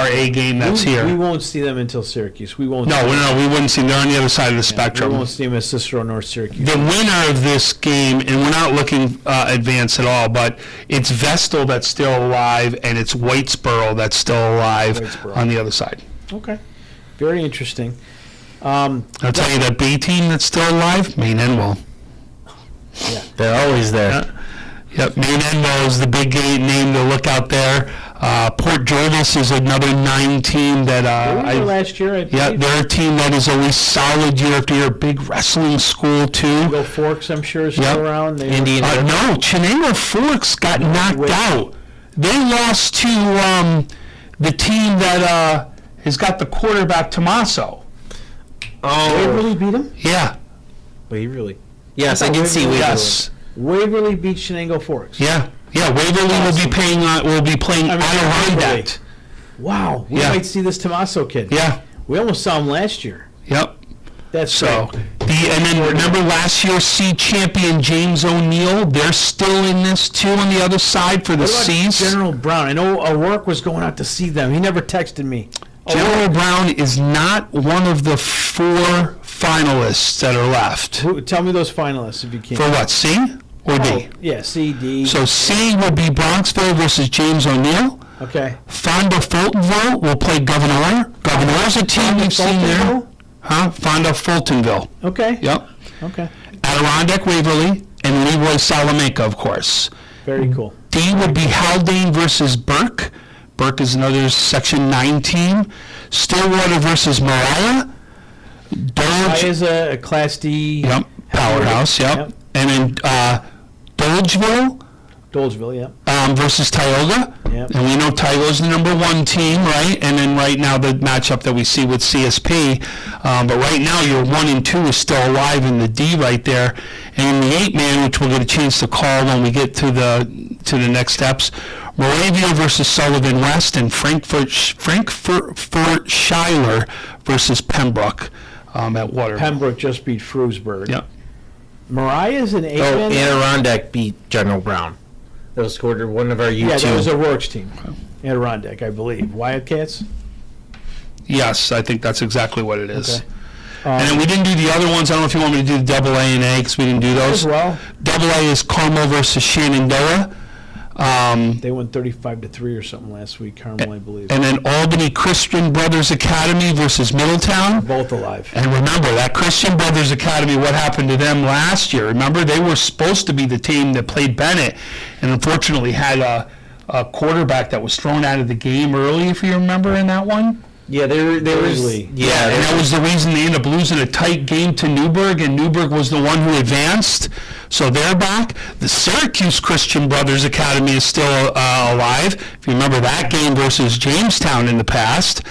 A game that's here. We won't see them until Syracuse. We won't. No, we wouldn't see them. They're on the other side of the spectrum. We won't see them as Cicero North Syracuse. The winner of this game, and we're not looking advanced at all, but it's Vestal that's still alive, and it's Whitesboro that's still alive on the other side. Okay. Very interesting. I'll tell you that B team that's still alive, Maine Enwell. They're always there. Yep, Maine Enmo is the big name to look out there. Port Jervis is another 9 team that They were last year, I believe. yeah, they're a team that is always solid year after year. Big wrestling school too. Go Forks, I'm sure, is still around. They Indian. No, Chenango Forks got knocked out. They lost to the team that has got the quarterback Tommaso. Waverly beat them? Yeah. Waverly. Yes, I did see Waverly. Yes. Waverly beat Shenango Forks. Yeah. Yeah. Waverly will be playing Adirondack. Wow. We might see this Tommaso kid. Yeah. We almost saw him last year. Yep. That's So, great. and then remember last year's C champion James O'Neill? They're still in this too on the other side for the What about C's. General Brown? I know O'Rourke was going out to see them. He never texted me. General Brown is not one of the 4 finalists that are left. Tell me those finalists if you can. For what, C or D? Yeah, C, D. So C will be Bronxville versus James O'Neill. Okay. Fonda Fultonville will play Governor. Governor's a team we've seen there. Huh? Fonda Fultonville. Okay. Yep. Okay. Adirondack Waverly and Leroy Salamanca, of course. Very cool. D would be Haldane versus Burke. Burke is another Section 9 team. Stillwater versus Mariah. I is a Class D. Yep. Powerhouse. Yep. And then Dolgeville versus Tioga. Yep. And we know Tioga's the number 1 team, right? And then right now the matchup that we see with CSP. But right now your 1 and 2 is still alive in the D right there. And in the 8-man, which we'll get a chance to call when we get to the next steps, Moravia versus Sullivan West and Frankfurt Schuyler versus Pembroke at Waterville. Pembroke just beat Frewsburg. Yep. Mariah's an 8-man. Adirondack beat General Brown. That was scored one of our U2. Yeah, that was O'Rourke's team. Adirondack, I believe. Wildcats? Yes, I think that's exactly what it is. Okay. And then we didn't do the other ones. I don't know if you want me to do the double A and A because we didn't do those. As well. Double A is Carmel versus Shenandoah. They won 35-3 or something last week, Carmel, I believe. And then Albany Christian Brothers Academy versus Middletown. Both alive. And remember, that Christian Brothers Academy, what happened to them last year? Remember, they were supposed to be the team that played Bennett and unfortunately had a quarterback that was thrown out of the game early, if you remember, in that one. Yeah, there was. Yeah, and that was the reason they ended up losing a tight game to Newburgh, and Newburgh was the one who advanced. So they're back. The Syracuse Christian Brothers Academy is still alive. If you remember that game versus Jamestown in the past,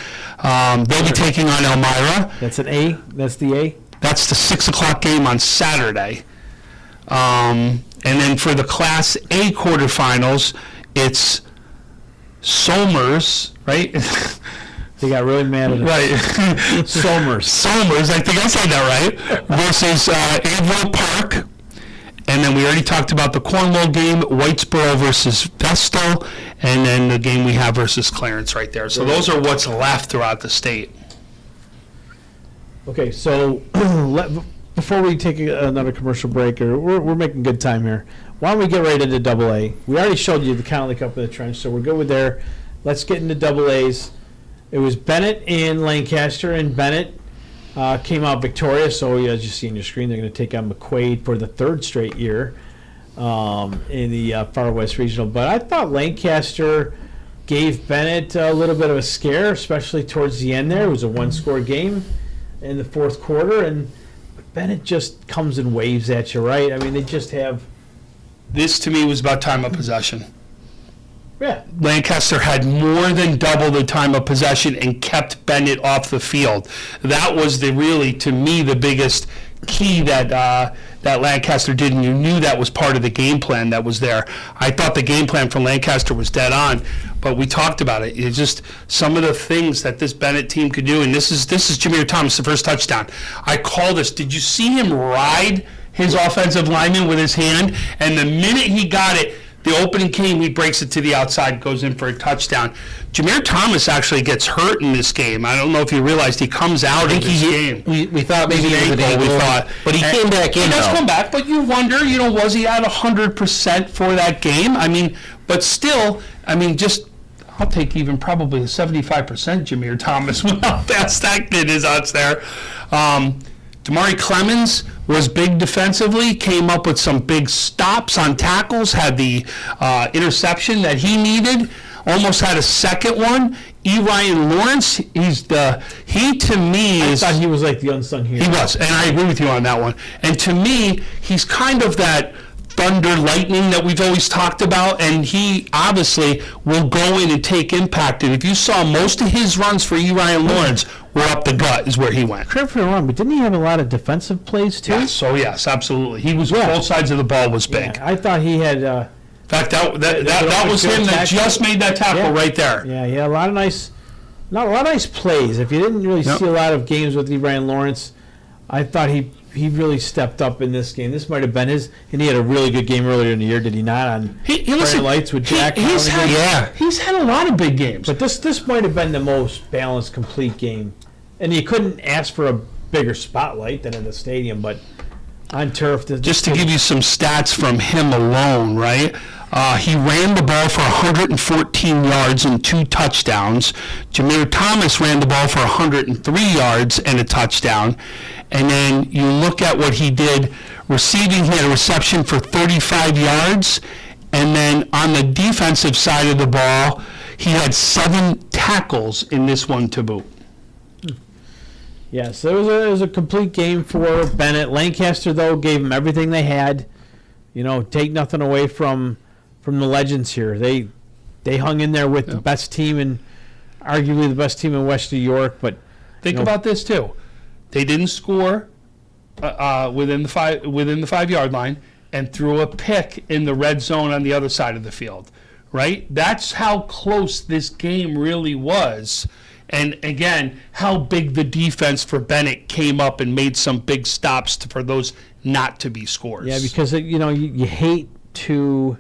they'll be taking on Elmira. That's an A? That's the A? That's the 6 o'clock game on Saturday. And then for the Class A quarterfinals, it's Somers, right? They got really mad at us. Right. Somers, I think I said that right, versus Averill Park. And then we already talked about the Cornwall game, Whitesboro versus Vestal, and then the game we have versus Clarence right there. So those are what's left throughout the state. Okay, so before we take another commercial break, or we're making good time here, why don't we get right into Double A? We already showed you the Connolly Cup of the Trench, so we're good with there. Let's get into Double A's. It was Bennett and Lancaster, and Bennett came out victorious. So as you see on your screen, they're going to take on McQuaid for the 3rd straight year in the Far West Regional. But I thought Lancaster gave Bennett a little bit of a scare, especially towards the end there. It was a 1-score game in the 4th quarter, and Bennett just comes in waves at you, right? I mean, they just have... This, to me, was about time of possession. Yeah. Lancaster had more than double the time of possession and kept Bennett off the field. That was to me, the biggest key that Lancaster did, and you knew that was part of the game plan that was there. I thought the game plan for Lancaster was dead on, but we talked about it. It's just some of the things that this Bennett team could do, and this is Jameer Thomas, the first touchdown. I call this. Did you see him ride his offensive lineman with his hand? And the minute he got it, the opening came, he breaks it to the outside, goes in for a touchdown. Jameer Thomas actually gets hurt in this game. I don't know if you realized he comes out in this game. We thought maybe it was an ankle, but he came back in. He does come back, but you wonder, was he at 100% for that game? I mean, but still, I'll take even probably 75% Jameer Thomas with how fast that kid is out there. Damari Clemens was big defensively, came up with some big stops on tackles, had the interception that he needed, almost had a second one. Ryan Lawrence, he to me is... I thought he was like the unsung hero. He was, and I agree with you on that one. And to me, he's kind of that thunder lightning that we've always talked about, and he obviously will go in and take impact. And if you saw most of his runs for Ryan Lawrence were up the gut is where he went. Correct me if I'm wrong, but didn't he have a lot of defensive plays too? Yes, so yes, absolutely. He was both sides of the ball was big. Yeah, I thought he had... In fact, that was him that just made that tackle right there. Yeah, a lot of nice plays. If you didn't really see a lot of games with Ryan Lawrence, I thought he really stepped up in this game. This might have been his, and he had a really good game earlier in the year, did he not? On Friday Lights with Jack. He's had a lot of big games. But this might have been the most balanced, complete game, and you couldn't ask for a bigger spotlight than in the stadium. But on turf, just to give you some stats from him alone, right? He ran the ball for 114 yards and 2 touchdowns. Jameer Thomas ran the ball for 103 yards and a touchdown. And then you look at what he did receiving. He had a reception for 35 yards. And then on the defensive side of the ball, he had 7 tackles in this one to boot. Yes, it was a complete game for Bennett. Lancaster, though, gave them everything they had. Take nothing away from the legends here. They hung in there with the best team and arguably the best team in West New York. But think about this too. They didn't score within the 5-yard line and threw a pick in the red zone on the other side of the field. Right? That's how close this game really was. And again, how big the defense for Bennett came up and made some big stops for those not to be scores. Yeah, because you hate to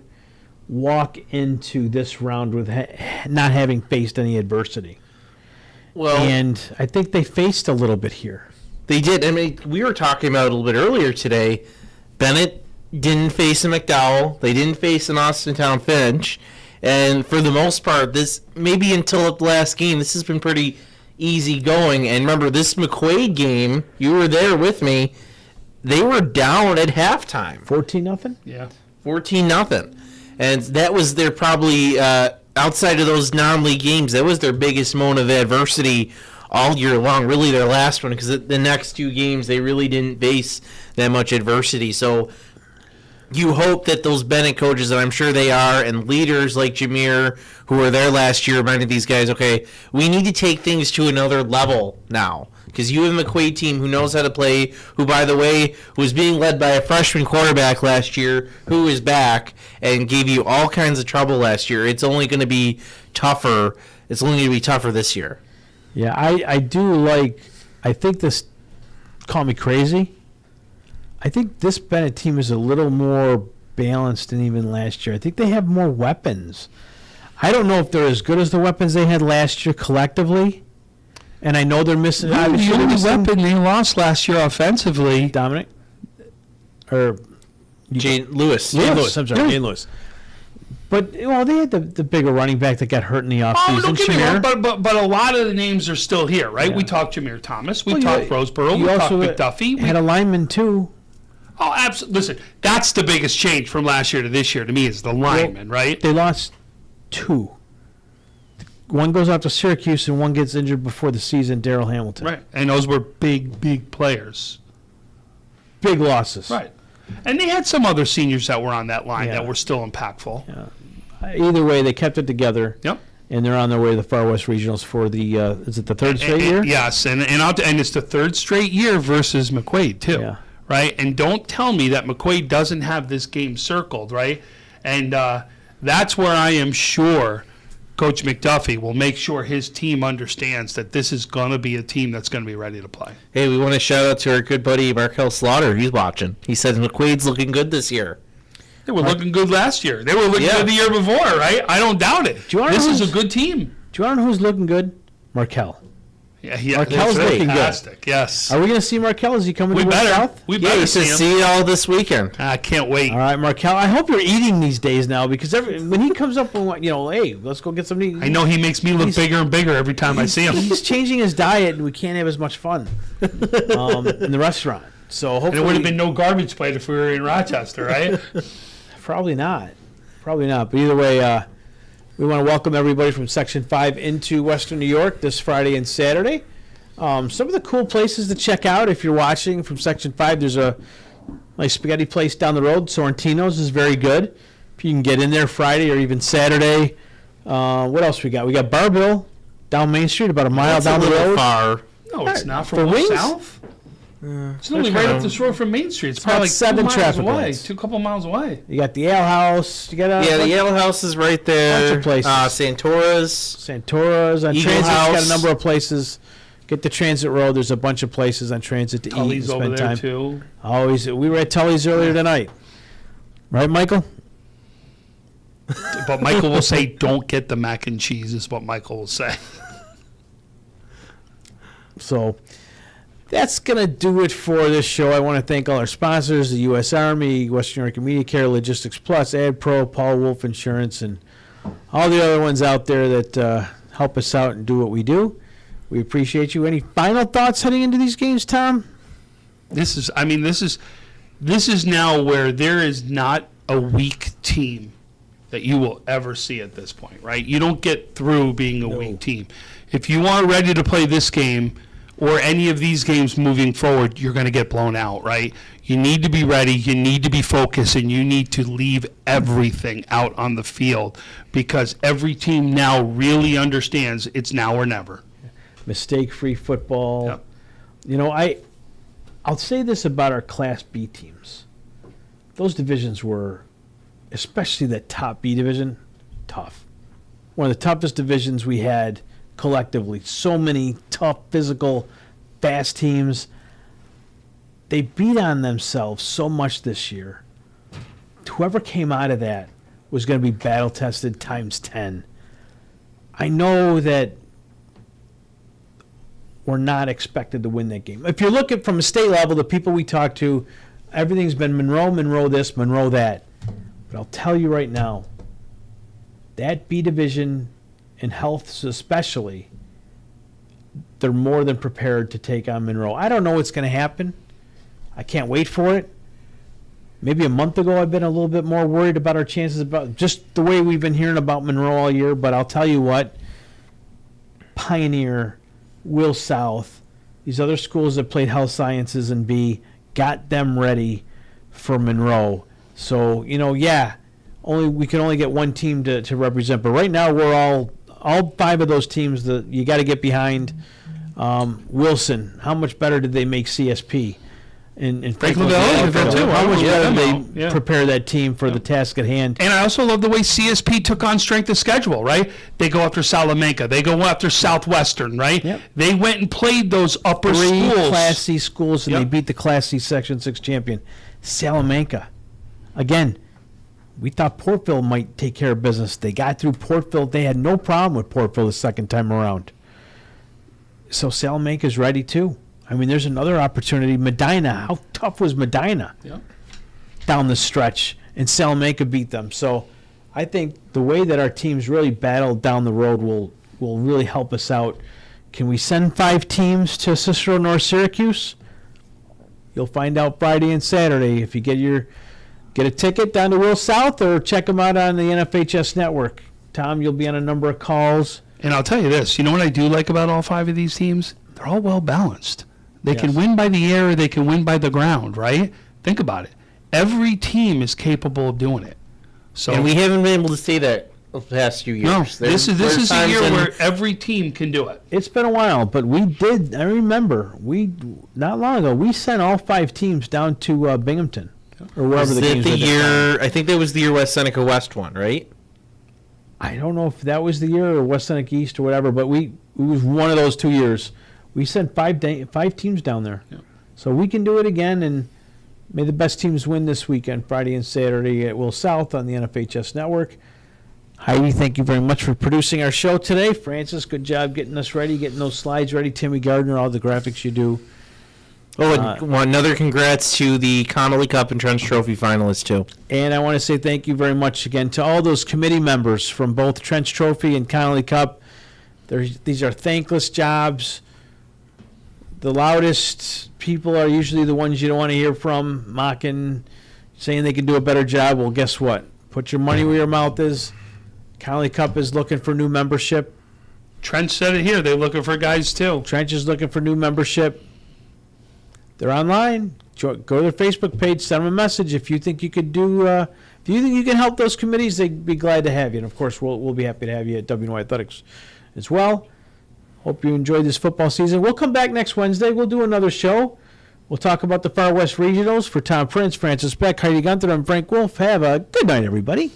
walk into this round with not having faced any adversity. Well, and I think they faced a little bit here. They did. I mean, we were talking about it a little bit earlier today. Bennett didn't face a McDowell. They didn't face an Austintown Finch. And for the most part, this maybe until the last game, this has been pretty easy going. And remember, this McQuaid game, you were there with me. They were down at halftime. 14-0? Yeah. 14-0. And that was their probably, outside of those non-league games, that was their biggest moment of adversity all year long. Really their last one, because the next 2 games, they really didn't face that much adversity. So you hope that those Bennett coaches, and I'm sure they are, and leaders like Jameer, who were there last year, reminded these guys, okay, we need to take things to another level now. Because you have a McQuaid team who knows how to play, who, by the way, was being led by a freshman quarterback last year, who is back and gave you all kinds of trouble last year. It's only going to be tougher. It's only going to be tougher this year. Yeah, I think this, call me crazy, I think this Bennett team is a little more balanced than even last year. I think they have more weapons. I don't know if they're as good as the weapons they had last year collectively. And I know they're missing. The only weapon they lost last year offensively, Dominic, or Jane Lewis. I'm sorry, Jane Lewis. But they had the bigger running back that got hurt in the offseason. Oh, don't get me wrong, but a lot of the names are still here, right? Yeah. We talked Jameer Thomas, we talked Roseboro, we talked McDuffie. Had a lineman too. Oh, absolutely. Listen, that's the biggest change from last year to this year to me is the lineman, right? They lost 2. One goes out to Syracuse and one gets injured before the season, Darrell Hamilton. Right, and those were big players. Big losses. Right. And they had some other seniors that were on that line that were still impactful. Yeah. Either way, they kept it together. Yep. And they're on their way to the Far West Regionals for the, is it the 3rd straight year? Yes, and it's the 3rd straight year versus McQuaid, too. Yeah. Right? And don't tell me that McQuaid doesn't have this game circled, right? And that's where I am sure Coach McDuffie will make sure his team understands that this is going to be a team that's going to be ready to play. Hey, we want to shout out to our good buddy Markel Slaughter. He's watching. He said McQuaid's looking good this year. They were looking good last year. They were looking good the year before, right? I don't doubt it. This is a good team. Do you want to know who's looking good? Markel. Yeah, Markel's that's looking fantastic. Yes. Are we going to see Markel? Is he coming We to West better. South? We Yeah, better you see should him. see it all this weekend. I can't wait. All right, Markel. I hope you're eating these days now because when he comes up and hey, let's go get some meat. I know he makes me look bigger and bigger every time I see him. He's changing his diet, and we can't have as much fun in the restaurant. So And hopefully, it would have been no garbage plate if we were in Rochester, right? probably not. But either way, we want to welcome everybody from Section 5 into Western New York this Friday and Saturday. Some of the cool places to check out if you're watching from Section 5, there's a nice spaghetti place down the road. Sorrentino's is very good. If you can get in there Friday or even Saturday. What else we got? We got Barbill down Main Street, about a mile That's down a the little road. far. No, it's not. For From wings? South? It's only right up the shore from Main Street. It's probably about like 7 2 miles traffic away. lights. Couple miles away. You got the Ale House. You got Yeah, the Yale House is right there. Bunch of places. Santora's. Santora's on Eagle Transit's got House. a number of places. Get the Transit Road. There's a bunch of places on Transit to eat and Tully's over spend there time. too. Always. We were at Tully's earlier tonight. Right, Michael? But Michael will say, "Don't get the mac and cheese," is what Michael will say. So that's going to do it for this show. I want to thank all our sponsors, the U.S. Army, Western New York Media Care, Logistics Plus, AdPro, Paul Wolf Insurance, and all the other ones out there that help us out and do what we do. We appreciate you. Any final thoughts heading into these games, Tom? This is now where there is not a weak team that you will ever see at this point, right? You don't get through being a weak team. If you are ready to play this game or any of these games moving forward, you're going to get blown out, right? You need to be ready, you need to be focused, and you need to leave everything out on the field because every team now really understands it's now or never. Mistake-free football. Yep. You know, I'll say this about our Class B teams. Those divisions were, especially the top B division, tough. One of the toughest divisions we had collectively. So many tough, physical, fast teams. They beat on themselves so much this year. Whoever came out of that was going to be battle-tested times 10. I know that we're not expected to win that game. If you're looking from a state level, the people we talk to, everything's been Monroe this, Monroe that. But I'll tell you right now, that B division in health especially, they're more than prepared to take on Monroe. I don't know what's going to happen. I can't wait for it. Maybe a month ago I've been a little bit more worried about our chances, about just the way we've been hearing about Monroe all year. But I'll tell you what, Pioneer, Will South, these other schools that played health sciences and B, got them ready for Monroe. So, we can only get one team to represent. But right now we're all 5 of those teams that you got to get behind. Wilson, how much better did they make CSP? In Franklinville, how much better did they Yeah. prepare that team for the task at hand? And I also love the way CSP took on strength of schedule, right? They go after Salamanca. They go after Southwestern, right? Yep. They went and played those upper 3 schools. Class C schools, and Yep. they beat the Class C Section 6 champion. Salamanca. Again, we thought Portville might take care of business. They got through Portville. They had no problem with Portville the second time around. So Salamanca's ready, too. I mean, there's another opportunity. Medina. How tough was Medina Yep. down the stretch? And Salamanca beat them. So I think the way that our teams really battled down the road will really help us out. Can we send 5 teams to Cicero, North Syracuse? You'll find out Friday and Saturday if you get a ticket down to Will South or check them out on the NFHS network. Tom, you'll be on a number of calls. And I'll tell you this, you know what I do like about all 5 of these teams? They're all well balanced. They can win by the air, or they can win by the ground, right? Think about it. Every team is capable of doing it. So And we haven't been able to say that the past few years. no, this is a times year in- where every team can do it. It's been a while, but we did. I remember not long ago we sent all 5 teams down to Binghamton or wherever Was the it games the were that year? time. I think that was the year West Seneca West one, right? I don't know if that was the year or West Seneca East or whatever, but it was one of those 2 years. We sent 5 teams down there, so we can do it again. And may the best teams win this weekend, Friday and Saturday at Will South on the NFHS network. Heidi, thank you very much for producing our show today. Francis, good job getting us ready, getting those slides ready. Timmy Gardner, all the graphics you do. Oh, and another congrats to the Connolly Cup and Trench Trophy finalists, too. And I want to say thank you very much again to all those committee members from both Trench Trophy and Connolly Cup. These are thankless jobs. The loudest people are usually the ones you don't want to hear from, mocking, saying they can do a better job. Well, guess what? Put your money where your mouth is. Connolly Cup is looking for new membership. Trench said it here. They're looking for guys, too. Trench is looking for new membership. They're online. Go to their Facebook page. Send them a message if you think you could do. If you think you can help those committees, they'd be glad to have you. And of course, we'll be happy to have you at WNY Athletics as well. Hope you enjoyed this football season. We'll come back next Wednesday. We'll do another show. We'll talk about the Far West Regionals. For Tom Prince, Francis Beck, Heidi Gunther, and Frank Wolf. Have a good night, everybody.